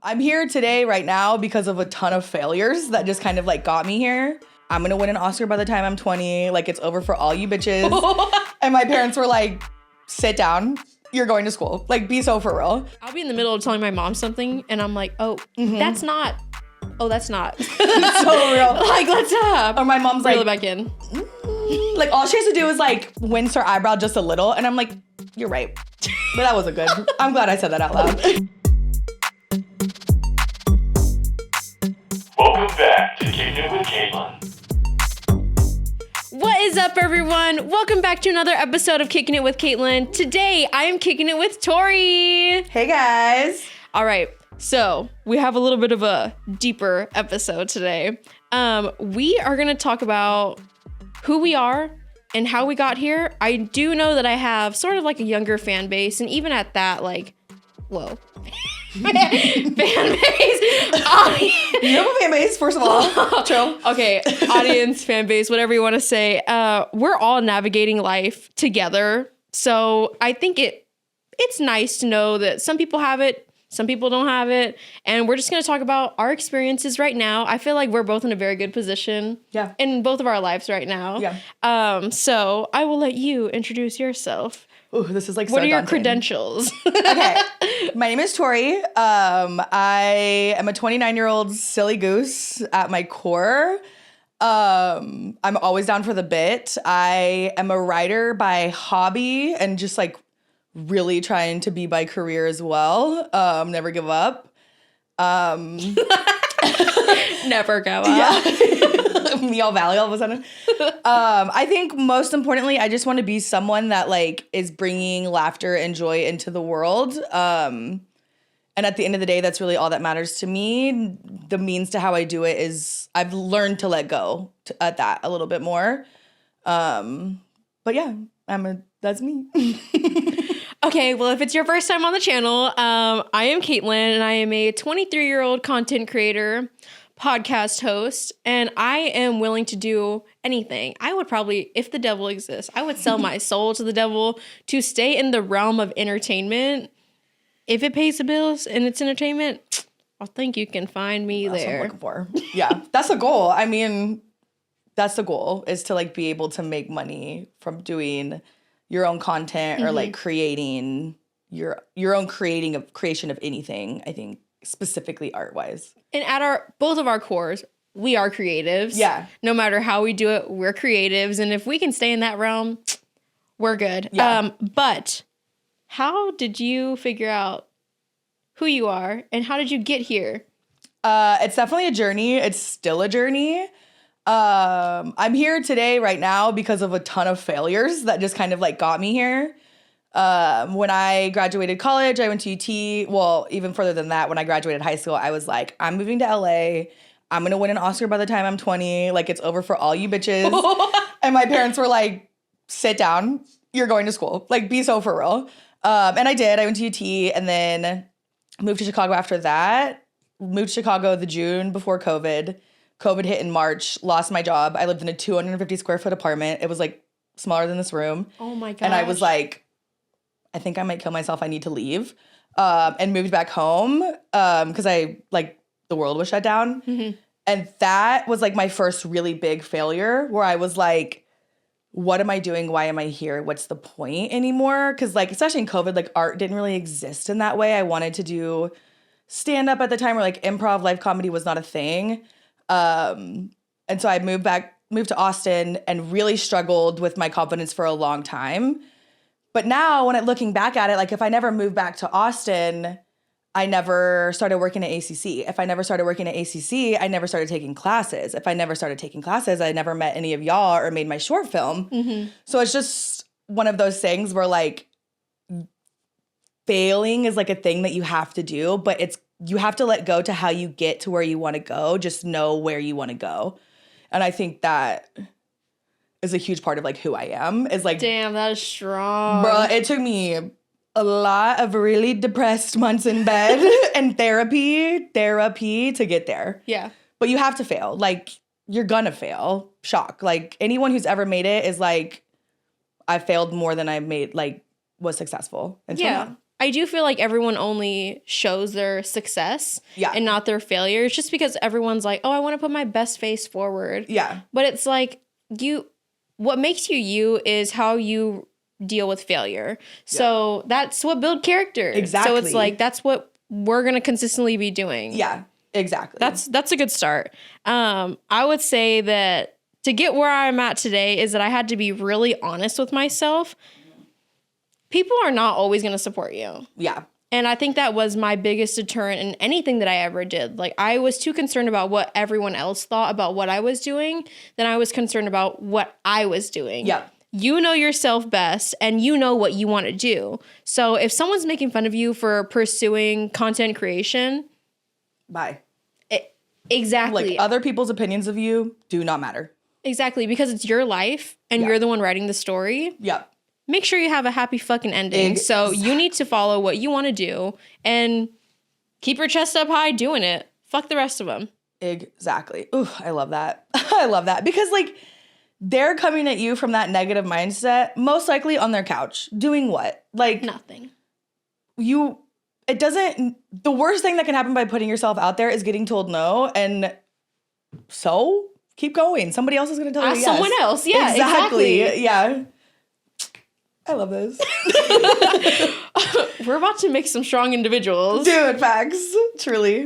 I'm here today right now because of a ton of failures that just kind of like got me here. I'm gonna win an Oscar by the time I'm 20. Like, it's over for all you bitches. And my parents were like, sit down. You're going to school. Like, be so for real. I'll be in the middle of telling my mom something and I'm like, that's not. Oh, that's not. It's so real. Like, let's Or my mom's reel like, it back in. Like, all she has to do is like wince her eyebrow just a little. And I'm like, you're right. But that wasn't good. I'm glad I said that out loud. Welcome back to Kickin It With Katelyn. What is up, everyone? Welcome back to another episode of Kickin It With Katelyn. Today, I am kicking it with Tori. Hey, guys. All right, so we have a little bit of a deeper episode today. We are going to talk about who we are and how we got here. I do know that I have sort of like a younger fan base, and even at that, like, whoa. fan base. You have a fan base, first of all. True. Okay, audience, fan base, whatever you want to say. We're all navigating life together. So I think it's nice to know that some people have it, some people don't have it. And we're just going to talk about our experiences right now. I feel like we're both in a very good position in both of our lives right now. Yeah. So I will let you introduce yourself. Ooh, this is like so What are your daunting. credentials? Okay. My name is Tori. I am a 29-year-old silly goose at my core. I'm always down for the bit. I am a writer by hobby and just like really trying to be my career as well. Never give up. Never go up. Yeah. Meow Valley all of a sudden. I think most importantly, I just want to be someone that like is bringing laughter and joy into the world. And at the end of the day, that's really all that matters to me. The means to how I do it is I've learned to let go at that a little bit more. But yeah, that's me. Okay, well, if it's your first time on the channel, I am Katelyn, and I am a 23-year-old content creator, podcast host, and I am willing to do anything. I would probably, if the devil exists, I would sell my soul to the devil to stay in the realm of entertainment. If it pays the bills and it's entertainment, I think you can find me That's there. what I'm looking for. Yeah, that's the goal. I mean, that's the goal, is to like be able to make money from doing your own content or like creating your own creation of anything. I think specifically art wise. And at both of our cores, we are creatives. Yeah. No matter how we do it, we're creatives. And if we can stay in that realm, we're good. Yeah. But how did you figure out who you are and how did you get here? It's definitely a journey. It's still a journey. I'm here today right now because of a ton of failures that just kind of like got me here. When I graduated college, I went to UT. Well, even further than that, when I graduated high school, I was like, I'm moving to LA. I'm going to win an Oscar by the time I'm 20. Like, it's over for all you bitches. And my parents were like, sit down. You're going to school. Like, be so for real. And I did. I went to UT and then moved to Chicago after that. Moved to Chicago the June before COVID. COVID hit in March, lost my job. I lived in a 250 square foot apartment. It was like smaller than this room. Oh my gosh. And I was like, I think I might kill myself. I need to leave. And moved back home because the world was shut down. Mm-hmm. And that was like my first really big failure where I was like, what am I doing? Why am I here? What's the point anymore? Because like, especially in COVID, like art didn't really exist in that way. I wanted to do stand up at the time where like improv, live comedy was not a thing. And so I moved to Austin and really struggled with my confidence for a long time. But now when looking back at it, like if I never moved back to Austin, I never started working at ACC. If I never started working at ACC, I never started taking classes. If I never started taking classes, I never met any of y'all or made my short film. Mm-hmm. So it's just one of those things where like failing is like a thing that you have to do, but you have to let go to how you get to where you want to go. Just know where you want to go. And I think that is a huge part of like who I am is like, damn, that is strong. Bruh, it took me a lot of really depressed months in bed and therapy to get there. Yeah. But you have to fail. Like, you're gonna fail. Shock. Like, anyone who's ever made it is like, I failed more than I made, like, was successful. Until now. I do feel like everyone only shows their success and not their failures just because everyone's like, oh, I want to put my best face forward. Yeah. But it's like what makes you you is how you deal with failure. So that's what builds character. Exactly. So it's like, that's what we're going to consistently be doing. Yeah, exactly. That's a good start. I would say that to get where I'm at today is that I had to be really honest with myself. People are not always going to support you. Yeah. And I think that was my biggest deterrent in anything that I ever did. Like, I was too concerned about what everyone else thought about what I was doing than I was concerned about what I was doing. Yeah. You know yourself best and you know what you want to do. So if someone's making fun of you for pursuing content creation, bye. Exactly. Like, other people's opinions of you do not matter. Exactly, because it's your life and you're the one writing the story. Yeah. Make sure you have a happy fucking ending. So you need to follow what you want to do and keep your chest up high doing it. Fuck the rest of them. Exactly. Ooh, I love that. I love that. Because, like, they're coming at you from that negative mindset, most likely on their couch. Doing what? Like, nothing. The worst thing that can happen by putting yourself out there is getting told no. And so keep going. Somebody else is going to tell you yes. Someone else. Yeah, exactly. Yeah. I love this. We're about to make some strong individuals. Dude, facts. Truly.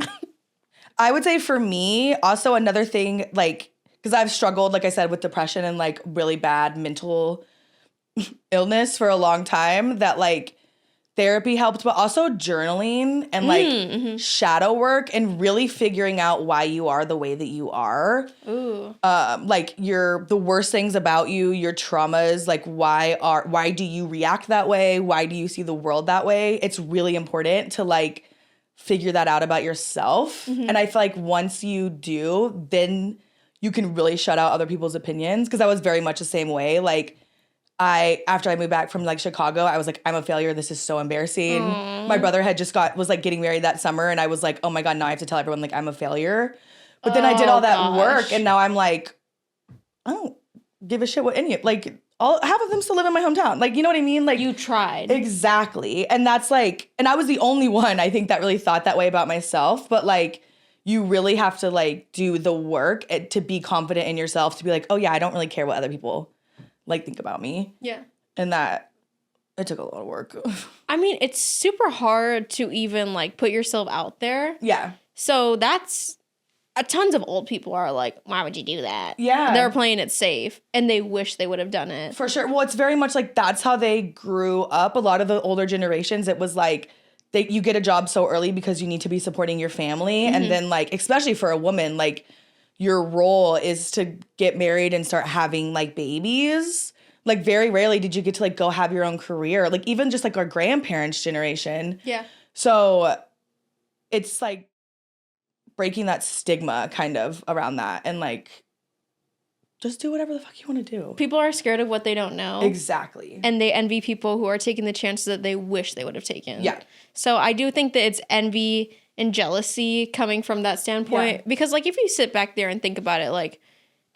I would say for me, also another thing, like, because I've struggled, like I said, with depression and like really bad mental illness for a long time, that like therapy helped, but also journaling and like shadow work and really figuring out why you are the way that you are. Ooh. Like the worst things about you, your traumas, like why do you react that way? Why do you see the world that way? It's really important to like figure that out about yourself. And I feel like once you do, then you can really shut out other people's opinions. Because I was very much the same way. Like, after I moved back from like Chicago, I was like, I'm a failure. This is so embarrassing. My brother was like getting married that summer, and I was like, oh my God, now I have to tell everyone like I'm a failure. But then I did all that work, and now I'm like, I don't give a shit what half of them still live in my hometown. Like, you know what I mean? Like, you tried. Exactly. And that's like, and I was the only one, I think, that really thought that way about myself. But like, you really have to like do the work to be confident in yourself, to be like, oh yeah, I don't really care what other people like think about me. Yeah. And that it took a lot of work. I mean, it's super hard to even like put yourself out there. Yeah. So that's tons of old people are like, why would you do that? Yeah. They're playing it safe and they wish they would have done it. For sure. Well, it's very much like that's how they grew up. A lot of the older generations, it was like you get a job so early because you need to be supporting your family. And then like, especially for a woman, like your role is to get married and start having like babies. Like very rarely did you get to like go have your own career. Like even just like our grandparents' generation. Yeah. So it's like breaking that stigma kind of around that and like just do whatever the fuck you want to do. People are scared of what they don't know. Exactly. And they envy people who are taking the chances that they wish they would have taken. Yeah. So I do think that it's envy and jealousy coming from that standpoint. Yeah. Because like if you sit back there and think about it, like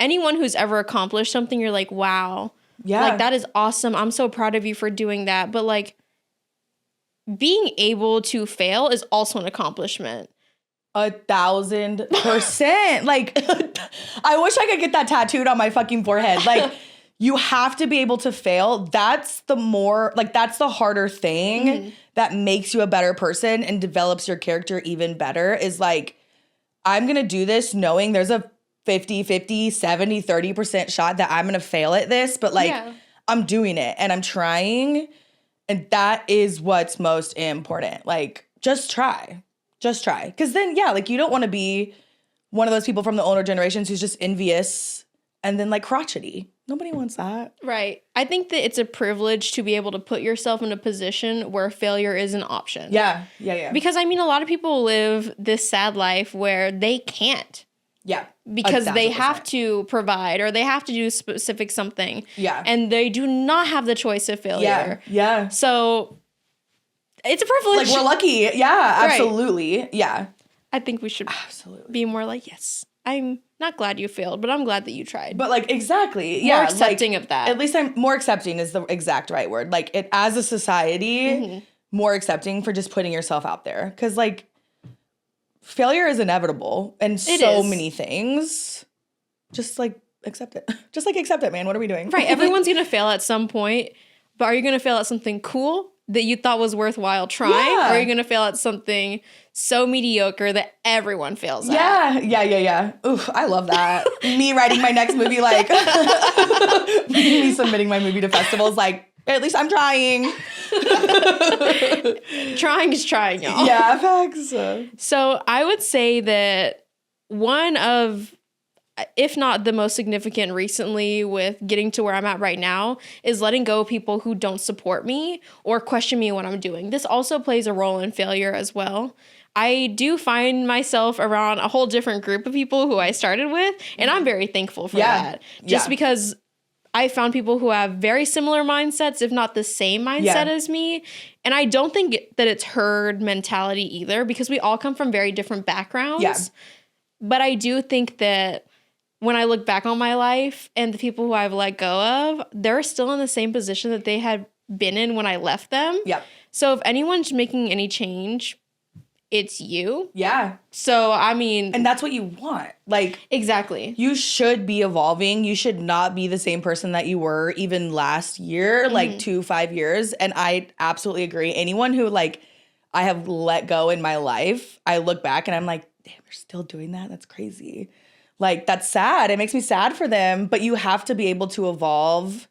anyone who's ever accomplished something, you're like, wow. Yeah. Like that is awesome. I'm so proud of you for doing that. But like being able to fail is also an accomplishment. 1,000%. Like, I wish I could get that tattooed on my fucking forehead. Like, you have to be able to fail. That's the harder thing that makes you a better person and develops your character even better is like, I'm going to do this knowing there's a 50, 70, 30% shot that I'm going to fail at this. But like, I'm doing it and I'm trying. And that is what's most important. Like, just try. Just try. Because then, yeah, like you don't want to be one of those people from the older generations who's just envious and then like crotchety. Nobody wants that. Right. I think that it's a privilege to be able to put yourself in a position where failure is an option. Yeah. Yeah, yeah. Because I mean, a lot of people live this sad life where they can't. Yeah. Because they have to provide or they have to do specific something. Yeah. And they do not have the choice of failure. Yeah. Yeah. So it's a privilege. Like, we're lucky. Yeah, absolutely. Right. Yeah. I think we should be more like, yes, I'm not glad you failed, but I'm glad that you tried. But, like, exactly. More accepting of that. At least I'm more accepting is the exact right word. Like, as a society, more accepting for just putting yourself out there. Because, like, failure is inevitable in so many things. Just, like, accept it. Just, like, accept it, man. What are we doing? Right. Everyone's going to fail at some point. But are you going to fail at something cool that you thought was worthwhile trying? Yeah. Or are you going to fail at something so mediocre that everyone fails at? Yeah. Oof, I love that. Me writing my next movie, like, me submitting my movie to festivals, like, at least I'm trying. Trying is trying, y'all. Yeah, facts. So I would say that one of, if not the most significant recently with getting to where I'm at right now, is letting go of people who don't support me or question me what I'm doing. This also plays a role in failure as well. I do find myself around a whole different group of people who I started with, and I'm very thankful for that. Just because I found people who have very similar mindsets, if not the same mindset as me. And I don't think that it's herd mentality either, because we all come from very different backgrounds. Yeah. But I do think that when I look back on my life and the people who I've let go of, they're still in the same position that they had been in when I left them. Yeah. So if anyone's making any change, it's you. Yeah. So, I mean. And that's what you want. Like. Exactly. You should be evolving. You should not be the same person that you were even last year, like 5 years. And I absolutely agree. Anyone who, like, I have let go in my life, I look back and I'm like, damn, they're still doing that? That's crazy. Like, that's sad. It makes me sad for them. But you have to be able to evolve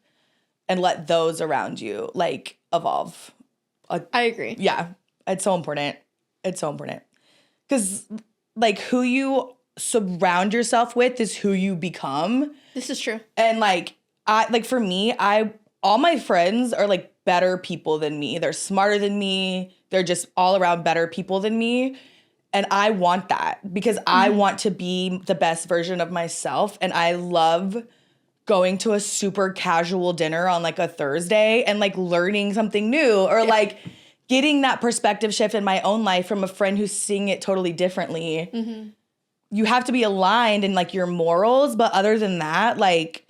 and let those around you, like, evolve. I agree. Yeah. It's so important. It's so important. Because, like, who you surround yourself with is who you become. This is true. And, like, for me, all my friends are, like, better people than me. They're smarter than me. They're just all around better people than me. And I want that because I want to be the best version of myself. And I love going to a super casual dinner on, like, a Thursday and, like, learning something new or, like, getting that perspective shift in my own life from a friend who's seeing it totally differently. You have to be aligned in, like, your morals. But other than that, like,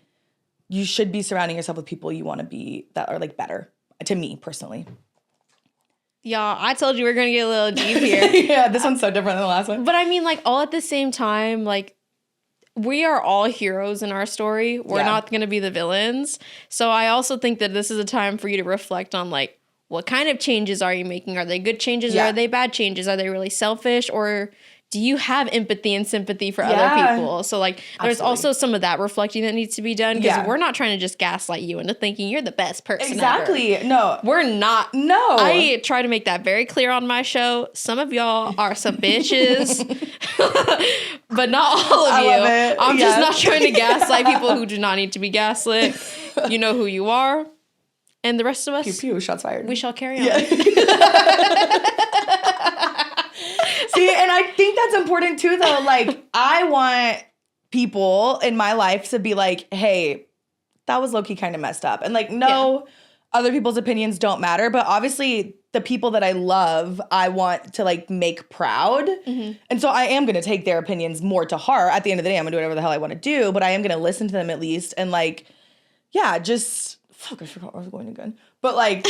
you should be surrounding yourself with people you want to be that are, like, better, to me personally. Y'all, I told you we're going to get a little deep here. Yeah, this one's so different than the last one. But I mean, like, all at the same time, like, we are all heroes in our story. We're not going to be the villains. So I also think that this is a time for you to reflect on, like, what kind of changes are you making? Are they good changes or are they bad changes? Are they really selfish or do you have empathy and sympathy for other people? So, like, there's also some of that reflecting that needs to be done because we're not trying to just gaslight you into thinking you're the best person ever. No. We're not. No. I try to make that very clear on my show. Some of y'all are some bitches, but not all of you. Love it. I'm just not trying to gaslight people who do not need to be gaslit. You know who you are. And the rest of us, pew, pew, shots fired. We shall carry on. See, and I think that's important too, though. Like, I want people in my life to be like, hey, that was low-key kind of messed up. And, like, no, other people's opinions don't matter. But obviously, the people that I love, I want to, like, make proud. And so I am going to take their opinions more to heart. At the end of the day, I'm going to do whatever the hell I want to do. But I am going to listen to them at least. And, like, yeah, just... Fuck, I forgot where I was going again. But, like...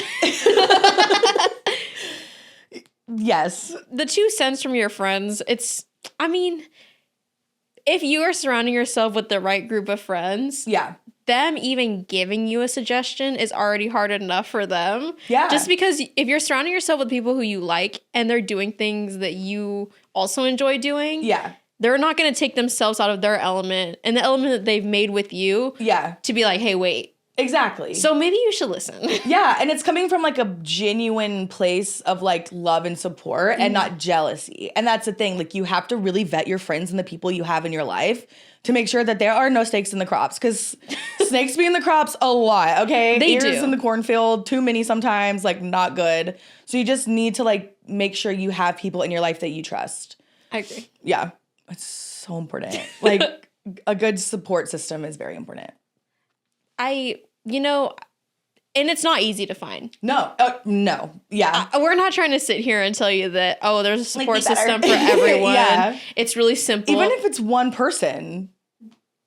Yes. The 2 cents from your friends, it's, I mean, if you are surrounding yourself with the right group of friends, them even giving you a suggestion is already hard enough for them. Yeah. Just because if you're surrounding yourself with people who you like and they're doing things that you also enjoy doing, they're not going to take themselves out of their element and the element that they've made with you to be like, hey, wait. Exactly. So maybe you should listen. Yeah, and it's coming from, like, a genuine place of, like, love and support and not jealousy. And that's the thing. Like, you have to really vet your friends and the people you have in your life to make sure that there are no snakes in the crops. Because snakes be in the crops a lot, okay? They Ears do. in the cornfield, too many sometimes, like, not good. So you just need to, like, make sure you have people in your life that you trust. I agree. Yeah, it's so important. Like, a good support system is very important. You know, and it's not easy to find. No. Yeah. We're not trying to sit here and tell you that, oh, there's a support be better. system for everyone. Yeah. It's really simple. Even if it's one person.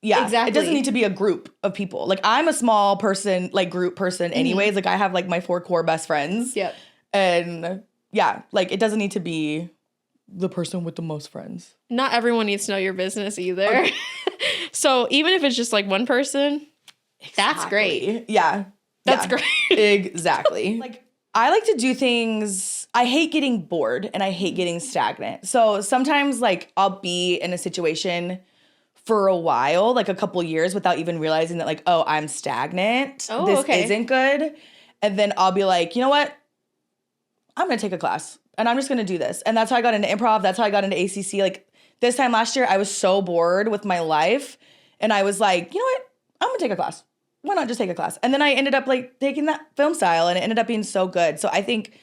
Yeah. Exactly. It doesn't need to be a group of people. Like, I'm a small person, like, group person anyways. Like, I have, like, my 4 core best friends. Yep. And yeah, like it doesn't need to be the person with the most friends. Not everyone needs to know your business either. Okay. So even if it's just like one person, that's great. Yeah. That's great. Exactly. Like I like to do things, I hate getting bored and I hate getting stagnant. So sometimes like I'll be in a situation for a while, like a couple years without even realizing that like, oh, I'm stagnant. Oh, this okay. isn't good. And then I'll be like, you know what? I'm going to take a class and I'm just going to do this. And that's how I got into improv. That's how I got into ACC. Like this time last year, I was so bored with my life. And I was like, you know what? I'm going to take a class. Why not just take a class? And then I ended up like taking that film style and it ended up being so good. So I think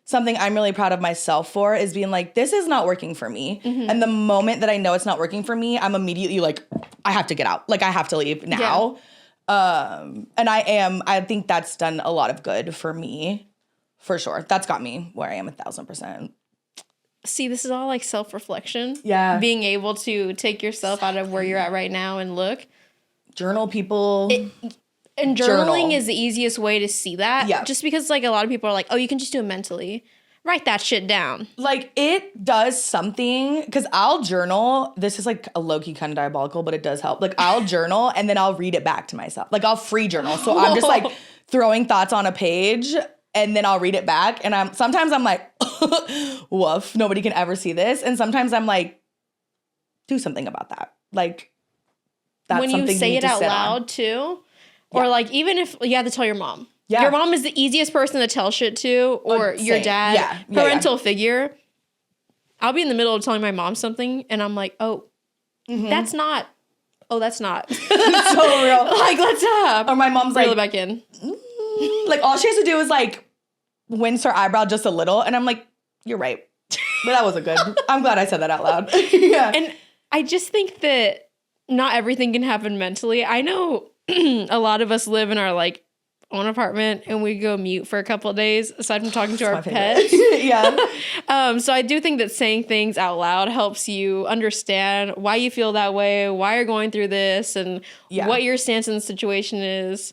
something I'm really proud of myself for is being like, this is not working for me. Mm-hmm. And the moment that I know it's not working for me, I'm immediately like, I have to get out. Like I have to leave now. Yeah. And I think that's done a lot of good for me, for sure. That's got me where I am 1,000%. See, this is all like self-reflection. Yeah. Being able to take yourself out of where you're at right now and look. Journal, people. And journaling is the easiest way to see that. Yeah. Just because like a lot of people are like, oh, you can just do it mentally. Write that shit down. Like it does something, because I'll journal. This is like a low-key kind of diabolical, but it does help. Like I'll journal and then I'll read it back to myself. Like I'll free journal. So I'm just like throwing thoughts on a page and then I'll read it back. And sometimes I'm like, woof, nobody can ever see this. And sometimes I'm like, do something about that. Like that's when something you say you it out loud too. Or like even if you have to tell your mom. Yeah. Your mom is the easiest person to tell shit to, or your dad, parental figure. I'll be in the middle of telling my mom something and I'm like, that's not. It's so real. Like, let's or my mom's reel like, it back in. Like all she has to do is like wince her eyebrow just a little. And I'm like, you're right. But that wasn't good. I'm glad I said that out loud. Yeah. And I just think that not everything can happen mentally. I know a lot of us live in our like own apartment and we go mute for a couple of days aside from talking to our pets. Yeah. So I do think that saying things out loud helps you understand why you feel that way, why you're going through this, and what your stance in the situation is.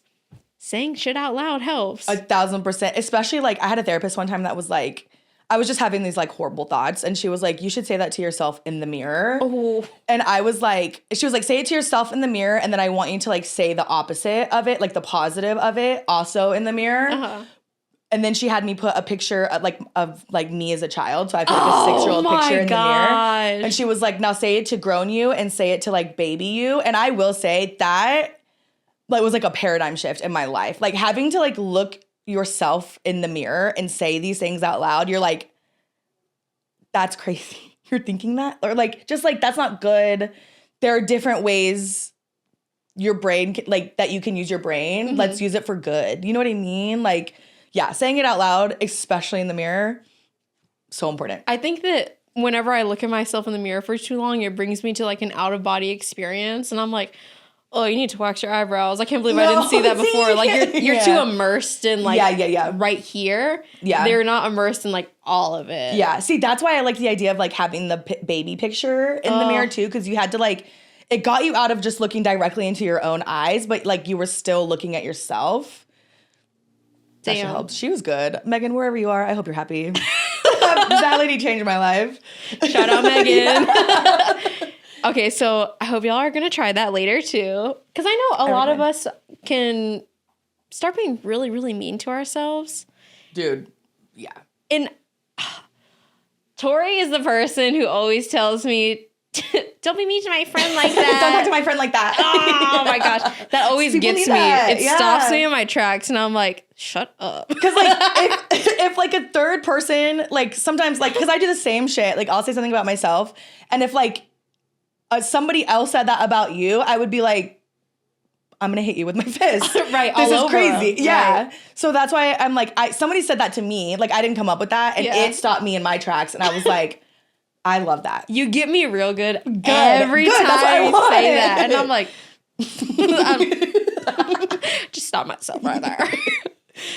Saying shit out loud helps. 1,000%. Especially like I had a therapist one time that was like, I was just having these like horrible thoughts and she was like, you should say that to yourself in the mirror. Oh. And I was like, she was like, say it to yourself in the mirror and then I want you to like say the opposite of it, like the positive of it also in the mirror. Uh-huh. And then she had me put a picture of me as a child. So I put like a 6-year-old picture in the mirror. And she was like, now say it to grown you and say it to like baby you. And I will say that like was like a paradigm shift in my life. Like having to like look yourself in the mirror and say these things out loud, you're like, that's crazy. You're thinking that? Or like, just like, that's not good. There are different ways your brain, like that you can use your brain. Mm-hmm. Let's use it for good. You know what I mean? Like, yeah, saying it out loud, especially in the mirror, so important. I think that whenever I look at myself in the mirror for too long, it brings me to like an out of body experience. And I'm like, oh, you need to wax your eyebrows. I can't believe I didn't see that before. Like you're too immersed in like right here. Yeah. They're not immersed in like all of it. Yeah. See, that's why I like the idea of like having the baby picture in the mirror too. Cause you had to like, it got you out of just looking directly into your own eyes, but like you were still looking at yourself. That should help. She was good. Megan, wherever you are, I hope you're happy. That lady changed my life. Shout out Megan. Okay, so I hope y'all are going to try that later too. Because I know a lot of us can start being really, really mean to ourselves. Dude, yeah. And Tori is the person who always tells me, don't be mean to my friend like that. Don't talk to my friend like that. Oh my gosh. That always gets me. It stops me in my tracks and I'm like, shut up. Because like if like a third person, like sometimes like, because I do the same shit. Like I'll say something about myself. And if like, somebody else said that about you, I would be like, I'm going to hit you with my fist. Right. This is crazy. Yeah. Right. So that's why I'm like, somebody said that to me. Like I didn't come up with that. And it stopped me in my tracks. And I was like, I love that. You get me real good every time I say that. And I'm like, just stop myself right there.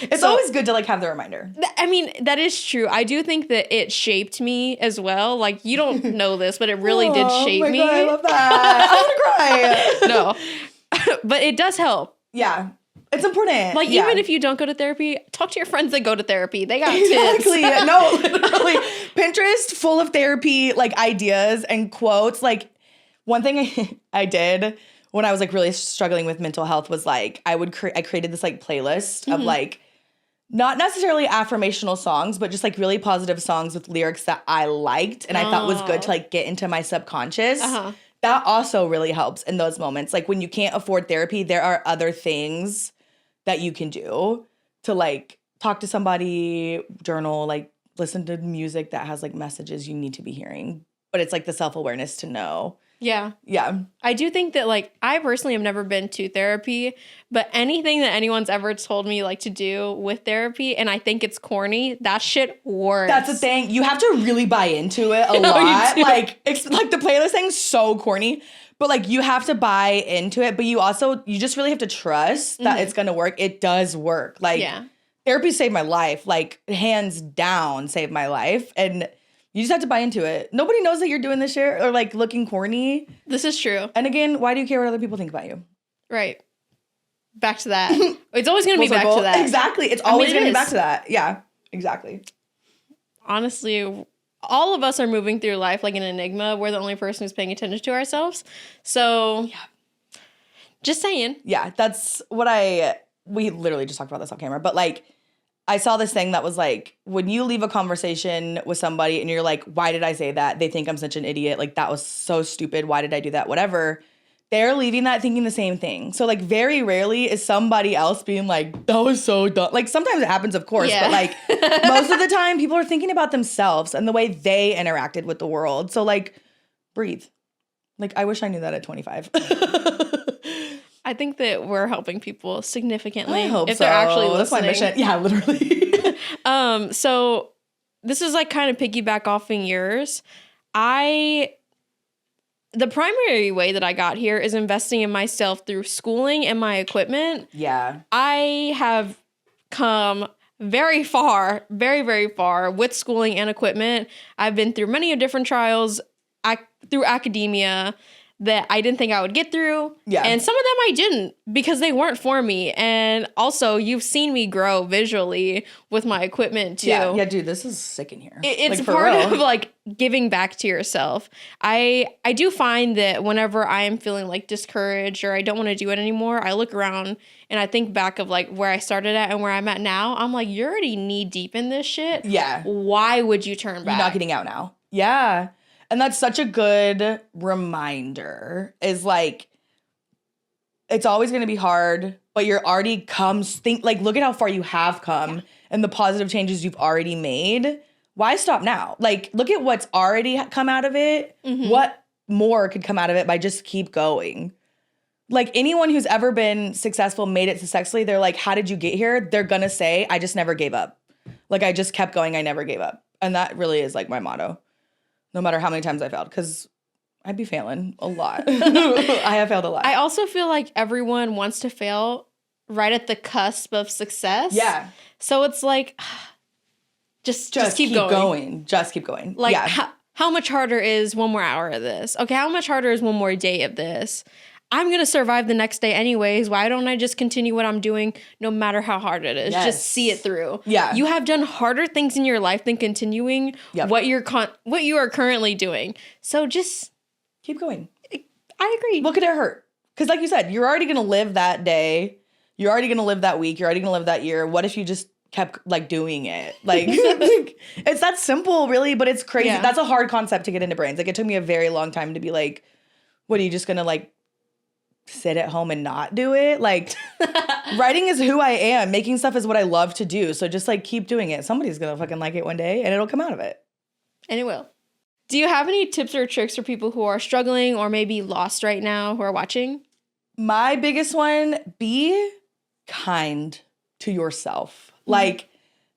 It's always good to like have the reminder. I mean, that is true. I do think that it shaped me as well. Like you don't know this, but it really did shape me. God, I love that. I want to cry. No, but it does help. Yeah. It's important. Like, Yeah. even if you don't go to therapy, talk to your friends that go to therapy. They got Exactly. tips. No, literally. Pinterest full of therapy, like, ideas and quotes. Like, one thing I did when I was, like, really struggling with mental health was, like, I created this, like, playlist of, like, not necessarily affirmational songs, but just, like, really positive songs with lyrics that I liked and I thought was good to, like, get into my subconscious. That also really helps in those moments. Like, when you can't afford therapy, there are other things that you can do to, like, talk to somebody, journal, like, listen to music that has, like, messages you need to be hearing. But it's, like, the self-awareness to know. Yeah. Yeah. I do think that, like, I personally have never been to therapy, but anything that anyone's ever told me, like, to do with therapy, and I think it's corny, that shit works. That's the thing. You have to really buy into it a lot. Like, it's, like, the playlist thing's so corny. But, like, you have to buy into it. But you just really have to trust that it's going to work. It does work. Like, therapy saved my life. Like, hands down saved my life. And you just have to buy into it. Nobody knows that you're doing this shit or, like, looking corny. This is true. And again, why do you care what other people think about you? Right. Back to that. It's always going to be back to that. Exactly. It's always going to be back to that. Yeah, exactly. Honestly, all of us are moving through life like an enigma. We're the only person who's paying attention to ourselves. So, just saying. Yeah, that's what we literally just talked about this off camera. But, like, I saw this thing that was like, when you leave a conversation with somebody and you're like, why did I say that? They think I'm such an idiot. Like, that was so stupid. Why did I do that? Whatever. They're leaving that thinking the same thing. So, like, very rarely is somebody else being like, that was so dumb. Like, sometimes it happens, of course. But, like, most of the time, people are thinking about themselves and the way they interacted with the world. So, like, breathe. Like, I wish I knew that at 25. I think that we're helping people significantly. I hope if they're actually listening. That's my mission. Yeah, literally. So this is, like, kind of piggyback off in yours. The primary way that I got here is investing in myself through schooling and my equipment. Yeah. I have come very far, very, very far with schooling and equipment. I've been through many different trials through academia that I didn't think I would get through. Yeah. And some of them I didn't because they weren't for me. And also, you've seen me grow visually with my equipment too. Yeah, dude, this is sick in here. It's like, part of, like, giving back to yourself. I do find that whenever I am feeling, like, discouraged or I don't want to do it anymore, I look around and I think back of, like, where I started at and where I'm at now. I'm like, you're already knee deep in this shit. Yeah. Why would you turn back? You're not getting out now. Yeah. And that's such a good reminder is, like, it's always going to be hard, but you're already look at how far you have come and the positive changes you've already made. Why stop now? Like, look at what's already come out of it. Mm-hmm. What more could come out of it by just keep going? Like, anyone who's ever been successful, made it successfully, they're like, how did you get here? They're going to say, I just never gave up. Like, I just kept going. I never gave up. And that really is, like, my motto. No matter how many times I failed, because I'd be failing a lot. I have failed a lot. I also feel like everyone wants to fail right at the cusp of success. Yeah. So it's like, just keep going. Just keep going. Like, how much harder is one more hour of this? Okay, how much harder is one more day of this? I'm going to survive the next day anyways. Why don't I just continue what I'm doing no matter how hard it is? Yes. Just see it through. Yeah. You have done harder things in your life than continuing what you are currently doing. So just keep going. I agree. Look at it hurt. Because, like you said, you're already going to live that day. You're already going to live that week. You're already going to live that year. What if you just kept, like, doing it? Like, it's that simple, really, but it's crazy. Yeah. That's a hard concept to get into brains. Like, it took me a very long time to be like, what, are you just going to, like, sit at home and not do it? Like, writing is who I am. Making stuff is what I love to do. So just, like, keep doing it. Somebody's gonna fucking like it one day and it'll come out of it. And it will. Do you have any tips or tricks for people who are struggling or maybe lost right now who are watching? My biggest one, be kind to yourself. Mm-hmm. Like,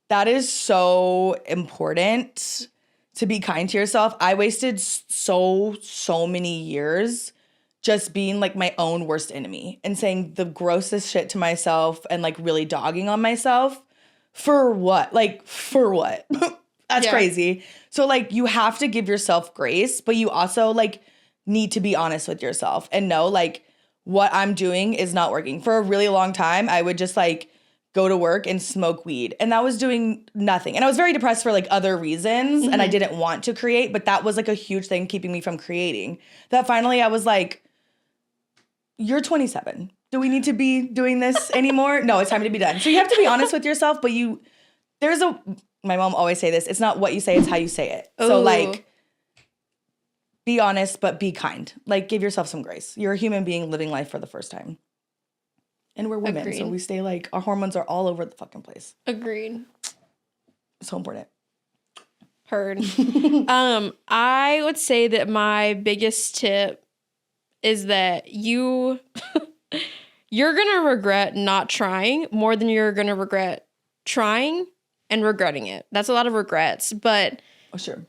that is so important, to be kind to yourself. I wasted so many years just being, like, my own worst enemy and saying the grossest shit to myself and, like, really dogging on myself. For what? Like, for what? That's crazy. So, like, you have to give yourself grace, but you also, like, need to be honest with yourself and know, like, what I'm doing is not working. For a really long time, I would just like go to work and smoke weed. And that was doing nothing. And I was very depressed for like other reasons. And I didn't want to create, but that was like a huge thing keeping me from creating. That finally I was like, you're 27. Do we need to be doing this anymore? No, it's time to be done. So you have to be honest with yourself, but my mom always say this, it's not what you say, it's how you say it. So like, be honest, but be kind. Like, give yourself some grace. You're a human being living life for the first time. And we're women, Agreed. so we stay like, our hormones are all over the fucking place. Agreed. So important. Heard. I would say that my biggest tip is that you're gonna regret not trying more than you're gonna regret trying and regretting it. That's a lot of regrets, but Oh, sure.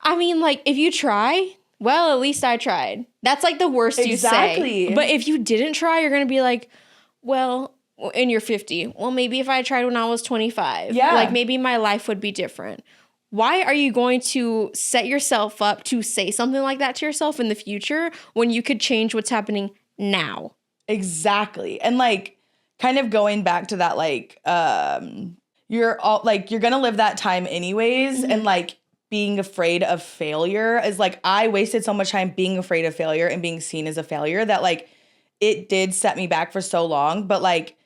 I mean, like, if you try, well, at least I tried. That's like the worst you say. But if you didn't try, you're gonna be like, well, and you're 50. Well, maybe if I tried when I was 25, like maybe my life would be different. Why are you going to set yourself up to say something like that to yourself in the future when you could change what's happening now? Exactly. And like kind of going back to that, like, you're gonna live that time anyways. And like being afraid of failure is like, I wasted so much time being afraid of failure and being seen as a failure that like it did set me back for so long. But like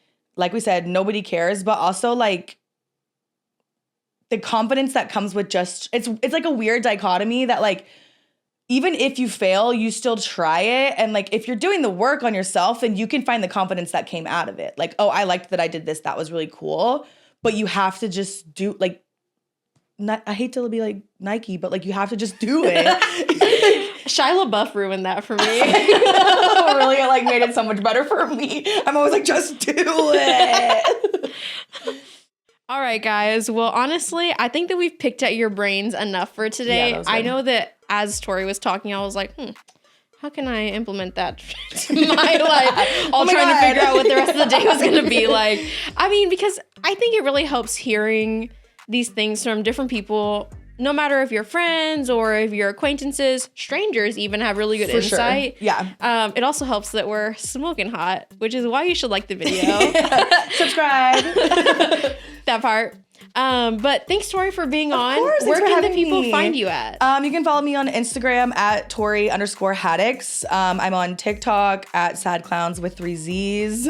we said, nobody cares. But also like the confidence that comes with just, it's like a weird dichotomy that like, even if you fail, you still try it. And like, if you're doing the work on yourself, then you can find the confidence that came out of it. Like, oh, I liked that I did this. That was really cool. But you have to just do like, I hate to be like Nike, but like you have to just do it. Shia LaBeouf ruined that for me. Really, it like made it so much better for me. I'm always like, just do it. All right, guys. Well, honestly, I think that we've picked at your brains enough for today. Yeah, I know that as Tori was talking, I was like, how can I implement that to my life? All trying to figure out what the rest of the day was going to be like. I mean, because I think it really helps hearing these things from different people, no matter if you're friends or if you're acquaintances, strangers even have really good insight. Sure. Yeah. It also helps that we're smoking hot, which is why you should like the video. Subscribe. That part. But thanks, Tori, for being on. Course, where can the having people me. find you at? You can follow me on Instagram at Tori_Haddix. I'm on TikTok at Sad Clowns with 3 Z's.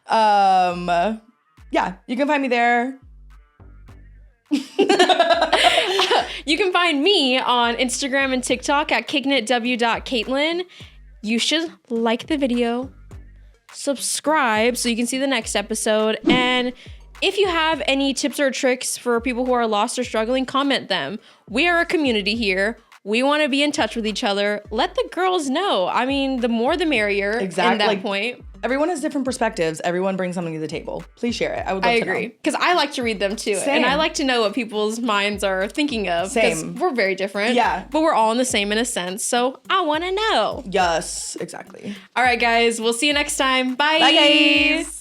Yeah, you can find me there. You can find me on Instagram and TikTok at kickingitw.Katelyn. You should like the video, subscribe so you can see the next episode, and if you have any tips or tricks for people who are lost or struggling, comment them. We are a community here. We want to be in touch with each other. Let the girls know. I mean, the more the merrier. Exactly. In that point. Everyone has different perspectives. Everyone brings something to the table. Please share it. I would love to know. I agree. Because I like to read them too. Same. And I like to know what people's minds are thinking of. Same. We're very different. Yeah. But we're all in the same in a sense. So I want to know. Yes, exactly. All right, guys. We'll see you next time. Bye. Bye, guys.